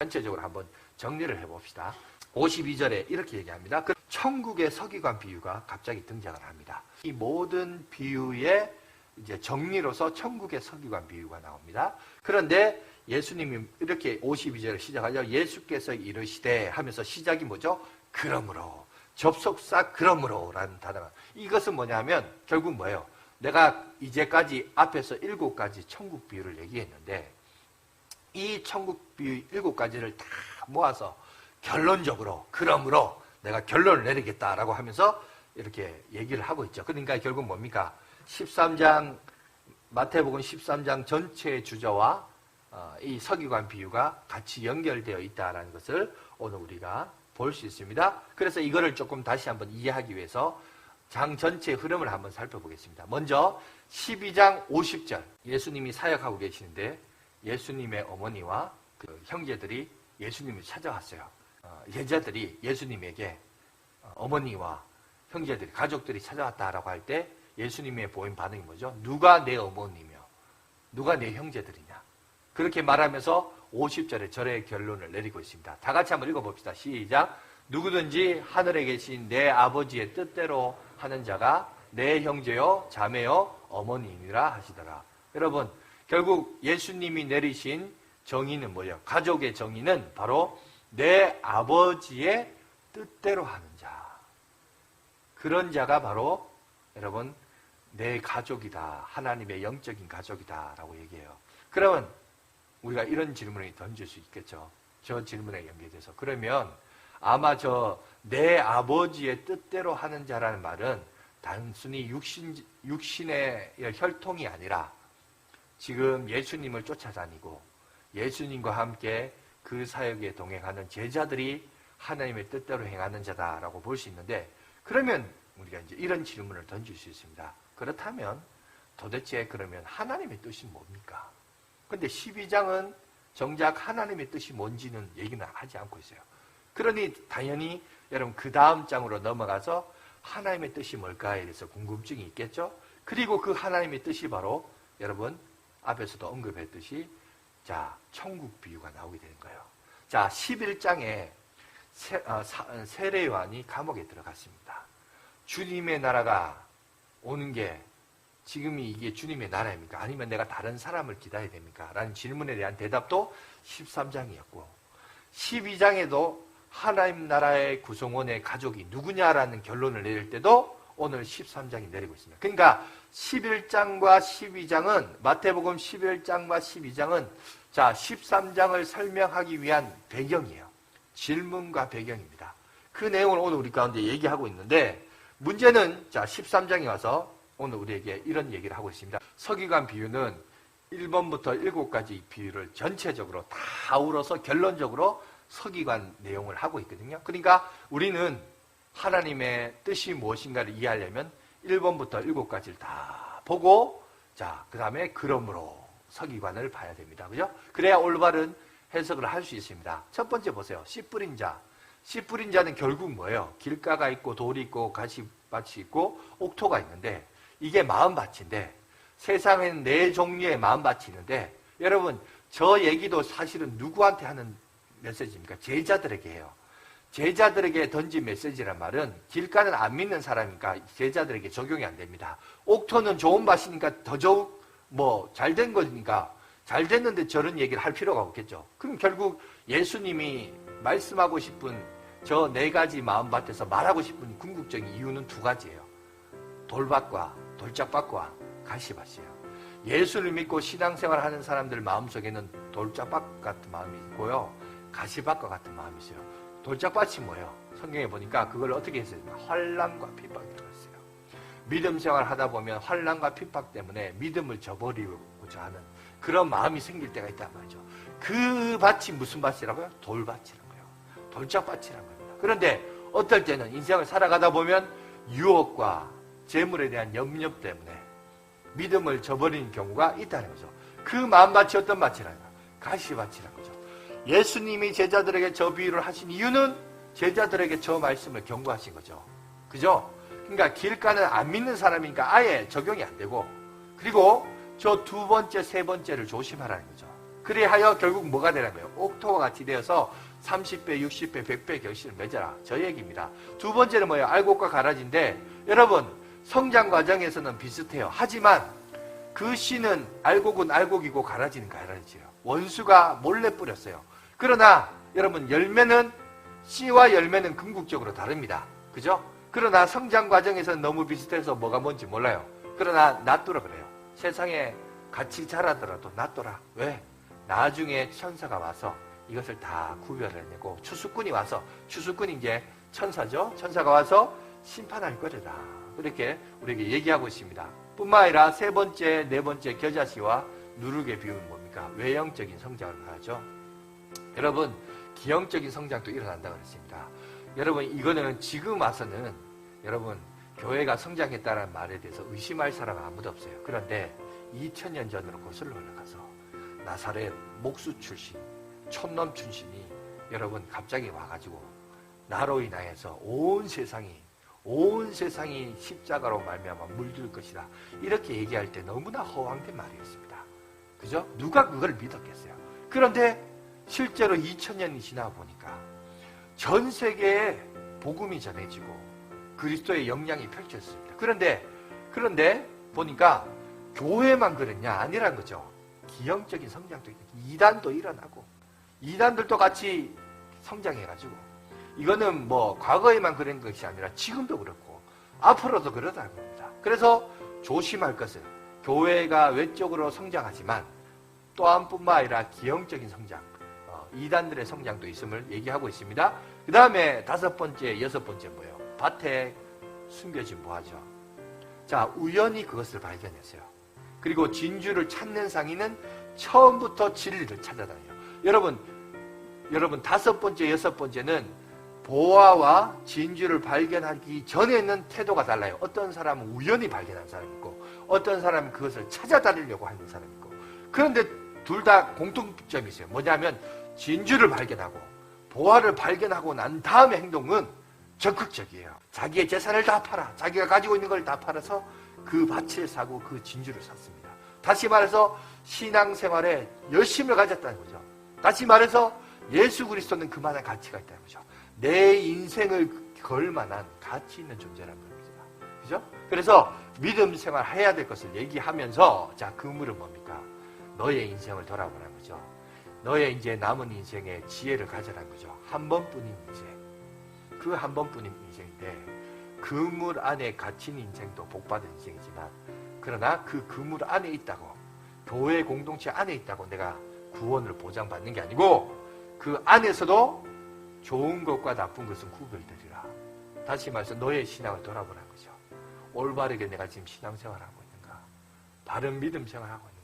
전체적으로 한번 정리를 해봅시다. 52절에 이렇게 얘기합니다. 그 천국의 서기관 비유가 갑자기 등장을 합니다. 이 모든 비유의 이제 정리로서 천국의 서기관 비유가 나옵니다. 그런데 예수님이 이렇게 52절을 시작하죠. 예수께서 이르시되 하면서 시작이 뭐죠? 그러므로. 접속사 그러므로 라는 단어가. 이것은 뭐냐면 결국 뭐예요? 내가 이제까지 앞에서 7가지 천국 비유를 얘기했는데 이 천국 비유 7가지를 다 모아서 결론적으로 그러므로 내가 결론을 내리겠다라고 하면서 이렇게 얘기를 하고 있죠. 그러니까 결국 뭡니까? 13장 마태복음 13장 전체의 주제와 이 서기관 비유가 같이 연결되어 있다는 것을 오늘 우리가 볼 수 있습니다. 그래서 이거를 조금 다시 한번 이해하기 위해서 장 전체의 흐름을 한번 살펴보겠습니다. 먼저 12장 50절 예수님이 사역하고 계시는데 예수님의 어머니와 그 형제들이 예수님을 찾아왔어요. 제자들이 예수님에게 어머니와 형제들이 가족들이 찾아왔다라고 할 때 예수님의 보인 반응이 뭐죠? 누가 내 어머니며 누가 내 형제들이냐. 그렇게 말하면서 50절에 절의 결론을 내리고 있습니다. 다 같이 한번 읽어봅시다. 시작. 누구든지 하늘에 계신 내 아버지의 뜻대로 하는 자가 내 형제요 자매요 어머니이라 하시더라. 여러분 결국 예수님이 내리신 정의는 뭐예요? 가족의 정의는 바로 내 아버지의 뜻대로 하는 자. 그런 자가 바로 여러분 내 가족이다. 하나님의 영적인 가족이다 라고 얘기해요. 그러면 우리가 이런 질문을 던질 수 있겠죠. 저 질문에 연계돼서. 그러면 아마 내 아버지의 뜻대로 하는 자라는 말은 단순히 육신의 혈통이 아니라 지금 예수님을 쫓아다니고 예수님과 함께 그 사역에 동행하는 제자들이 하나님의 뜻대로 행하는 자다라고 볼 수 있는데 그러면 우리가 이제 이런 질문을 던질 수 있습니다. 그렇다면 도대체 그러면 하나님의 뜻이 뭡니까? 근데 12장은 정작 하나님의 뜻이 뭔지는 얘기는 하지 않고 있어요. 그러니 당연히 여러분 그 다음 장으로 넘어가서 하나님의 뜻이 뭘까에 대해서 궁금증이 있겠죠? 그리고 그 하나님의 뜻이 바로 여러분 앞에서도 언급했듯이 자 천국 비유가 나오게 되는 거예요. 자 11장에 세례 요한이 감옥에 들어갔습니다. 주님의 나라가 오는 게 지금이 이게 주님의 나라입니까? 아니면 내가 다른 사람을 기다려야 됩니까? 라는 질문에 대한 대답도 13장이었고 12장에도 하나님 나라의 구성원의 가족이 누구냐라는 결론을 내릴 때도 오늘 13장이 내리고 있습니다. 그러니까 11장과 12장은 마태복음 11장과 12장은 자 13장을 설명하기 위한 배경이에요. 질문과 배경입니다. 그 내용을 오늘 우리 가운데 얘기하고 있는데 문제는 자 13장에 와서 오늘 우리에게 이런 얘기를 하고 있습니다. 서기관 비유는 1번부터 7가지 비유를 전체적으로 다 아우러서 결론적으로 서기관 내용을 하고 있거든요. 그러니까 우리는 하나님의 뜻이 무엇인가를 이해하려면 1번부터 7가지를 다 보고 자, 그 다음에 그러므로 서기관을 봐야 됩니다. 그죠? 그래야 올바른 해석을 할 수 있습니다. 첫 번째 보세요. 씨 뿌린 자. 씨 뿌린 자는 결국 뭐예요? 길가가 있고 돌이 있고 가시밭이 있고 옥토가 있는데 이게 마음밭인데 세상에는 4종류의 마음밭이 있는데 여러분 저 얘기도 사실은 누구한테 하는 메시지입니까? 제자들에게 해요. 제자들에게 던진 메시지란 말은 길가는 안 믿는 사람이니까 제자들에게 적용이 안 됩니다. 옥토는 좋은 밭이니까 더더욱 잘된 거니까 잘 됐는데 저런 얘기를 할 필요가 없겠죠. 그럼 결국 예수님이 말씀하고 싶은 저 4가지 마음밭에서 말하고 싶은 궁극적인 이유는 2가지예요. 돌밭과 돌짝밭과 가시밭이에요. 예수를 믿고 신앙생활 하는 사람들 마음속에는 돌짝밭 같은 마음이 있고요. 가시밭과 같은 마음이 있어요. 돌짝밭이 뭐예요? 성경에 보니까 그걸 어떻게 했어요? 환난과 핍박이 들어갔어요. 믿음 생활 하다 보면 환난과 핍박 때문에 믿음을 저버리고자 하는 그런 마음이 생길 때가 있단 말이죠. 그 밭이 무슨 밭이라고요? 돌밭이라는 거예요. 돌짝밭이라는 겁니다. 그런데 어떨 때는 인생을 살아가다 보면 유혹과 재물에 대한 염려 때문에 믿음을 저버리는 경우가 있다는 거죠. 그 마음밭이 어떤 밭이라는 거예요? 가시밭이라는 거죠. 예수님이 제자들에게 저 비유를 하신 이유는 제자들에게 저 말씀을 경고하신 거죠. 그죠? 그러니까 길가는 안 믿는 사람이니까 아예 적용이 안 되고 그리고 저 2번째, 3번째를 조심하라는 거죠. 그리하여 결국 뭐가 되냐고요? 옥토와 같이 되어서 30배, 60배, 100배 결실을 맺어라. 저 얘기입니다. 두 번째는 뭐예요? 알곡과 가라지인데 여러분 성장 과정에서는 비슷해요. 하지만 그 씨는 알곡은 알곡이고 가라지는 가라지예요. 원수가 몰래 뿌렸어요. 그러나 여러분 열매는 씨와 열매는 궁극적으로 다릅니다. 그죠? 그러나 성장 과정에서는 너무 비슷해서 뭐가 뭔지 몰라요. 그러나 놔두라 그래요. 세상에 같이 자라더라도 놔둬라. 왜? 나중에 천사가 와서 이것을 다 구별해내고 추수꾼이 와서, 추수꾼이 이제 천사죠. 천사가 와서 심판할 거리다. 그렇게 우리에게 얘기하고 있습니다. 뿐만 아니라 세 번째, 네 번째 겨자씨와 누룩의 비유는 뭡니까? 외형적인 성장을 말하죠. 여러분 기형적인 성장도 일어난다고 그랬습니다. 여러분 이거는 지금 와서는 여러분 교회가 성장했다는 말에 대해서 의심할 사람은 아무도 없어요. 그런데 2000년 전으로 거슬러 올라가서 나사렛 목수 출신, 촌놈 출신이 여러분 갑자기 와가지고 나로 인하여서 온 세상이 십자가로 말미암아 물들 것이다. 이렇게 얘기할 때 너무나 허황된 말이었습니다. 그죠? 누가 그걸 믿었겠어요? 그런데 실제로 2000년이 지나 보니까 전 세계에 복음이 전해지고 그리스도의 영향이 펼쳐졌습니다. 그런데 보니까 교회만 그랬냐? 아니란 거죠. 기형적인 성장도 있고 이단도 일어나고 이단들도 같이 성장해가지고 이거는 뭐 과거에만 그런 것이 아니라 지금도 그렇고 앞으로도 그러다는 겁니다. 그래서 조심할 것은 교회가 외적으로 성장하지만 또한뿐만 아니라 기형적인 성장, 이단들의 성장도 있음을 얘기하고 있습니다. 그 다음에 다섯 번째, 여섯 번째 뭐예요? 밭에 숨겨진 뭐하죠? 자, 우연히 그것을 발견했어요. 그리고 진주를 찾는 상인은 처음부터 진리를 찾아다녀요. 여러분 다섯 번째, 여섯 번째는 보화와 진주를 발견하기 전에는 태도가 달라요. 어떤 사람은 우연히 발견한 사람이 있고 어떤 사람은 그것을 찾아다니려고 하는 사람이 있고 그런데 둘 다 공통점이 있어요. 뭐냐면 진주를 발견하고 보화를 발견하고 난 다음의 행동은 적극적이에요. 자기의 재산을 다 팔아 자기가 가지고 있는 걸 다 팔아서 그 밭을 사고 그 진주를 샀습니다. 다시 말해서 신앙생활에 열심을 가졌다는 거죠. 다시 말해서 예수 그리스도는 그만한 가치가 있다는 거죠. 내 인생을 걸 만한 가치 있는 존재라는 겁니다. 그죠? 그래서 믿음 생활 해야 될 것을 얘기하면서 자, 그물은 뭡니까? 너의 인생을 돌아보라는 거죠. 너의 이제 남은 인생에 지혜를 가져라는 거죠. 한 번뿐인 인생. 그 한 번뿐인 인생인데 그물 안에 갇힌 인생도 복받은 인생이지만 그러나 그 그물 안에 있다고 교회 공동체 안에 있다고 내가 구원을 보장받는 게 아니고 그 안에서도 좋은 것과 나쁜 것은 구별되리라. 다시 말해서 너의 신앙을 돌아보라는 거죠. 올바르게 내가 지금 신앙생활하고 있는가? 바른 믿음 생활하고 있는가?